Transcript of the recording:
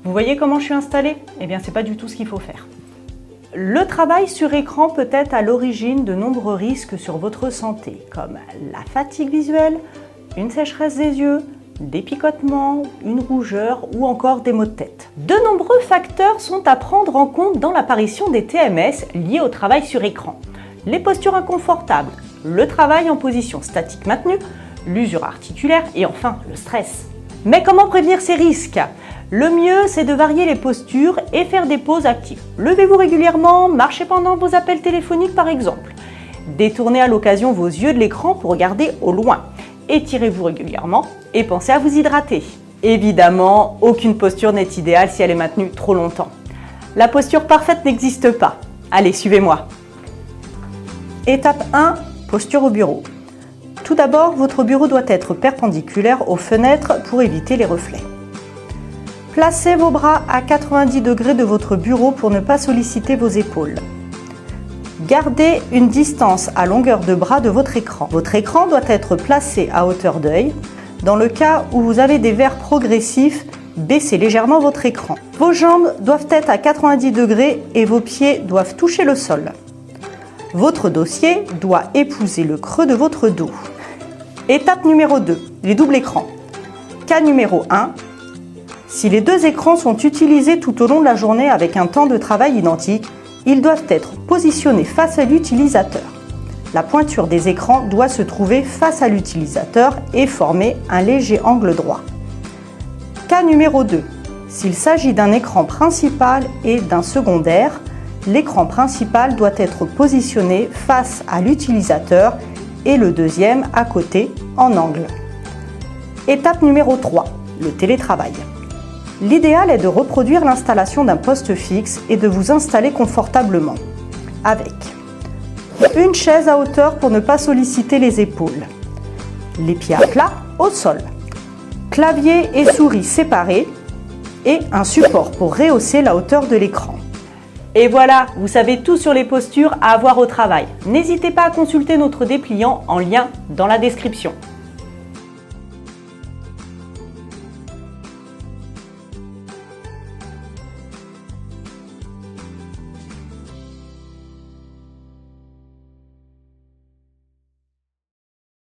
Vous voyez comment je suis installée? Eh bien, c'est pas du tout ce qu'il faut faire. Le travail sur écran peut être à l'origine de nombreux risques sur votre santé, comme la fatigue visuelle, une sécheresse des yeux, des picotements, une rougeur ou encore des maux de tête. De nombreux facteurs sont à prendre en compte dans l'apparition des TMS liés au travail sur écran. Les postures inconfortables, le travail en position statique maintenue, l'usure articulaire et enfin le stress. Mais comment prévenir ces risques? Le mieux, c'est de varier les postures et faire des pauses actives. Levez-vous régulièrement, marchez pendant vos appels téléphoniques par exemple. Détournez à l'occasion vos yeux de l'écran pour regarder au loin. Étirez-vous régulièrement et pensez à vous hydrater. Évidemment, aucune posture n'est idéale si elle est maintenue trop longtemps. La posture parfaite n'existe pas. Allez, suivez-moi. Étape 1, posture au bureau. Tout d'abord, votre bureau doit être perpendiculaire aux fenêtres pour éviter les reflets. Placez vos bras à 90 degrés de votre bureau pour ne pas solliciter vos épaules. Gardez une distance à longueur de bras de votre écran. Votre écran doit être placé à hauteur d'œil. Dans le cas où vous avez des verres progressifs, baissez légèrement votre écran. Vos jambes doivent être à 90 degrés et vos pieds doivent toucher le sol. Votre dossier doit épouser le creux de votre dos. Étape numéro 2, les doubles écrans. Cas numéro 1, si les deux écrans sont utilisés tout au long de la journée avec un temps de travail identique, ils doivent être positionnés face à l'utilisateur. La pointure des écrans doit se trouver face à l'utilisateur et former un léger angle droit. Cas numéro 2. S'il s'agit d'un écran principal et d'un secondaire, l'écran principal doit être positionné face à l'utilisateur et le deuxième à côté en angle. Étape numéro 3. Le télétravail. L'idéal est de reproduire l'installation d'un poste fixe et de vous installer confortablement, avec une chaise à hauteur pour ne pas solliciter les épaules, les pieds à plat au sol, clavier et souris séparés et un support pour rehausser la hauteur de l'écran. Et voilà, vous savez tout sur les postures à avoir au travail. N'hésitez pas à consulter notre dépliant en lien dans la description.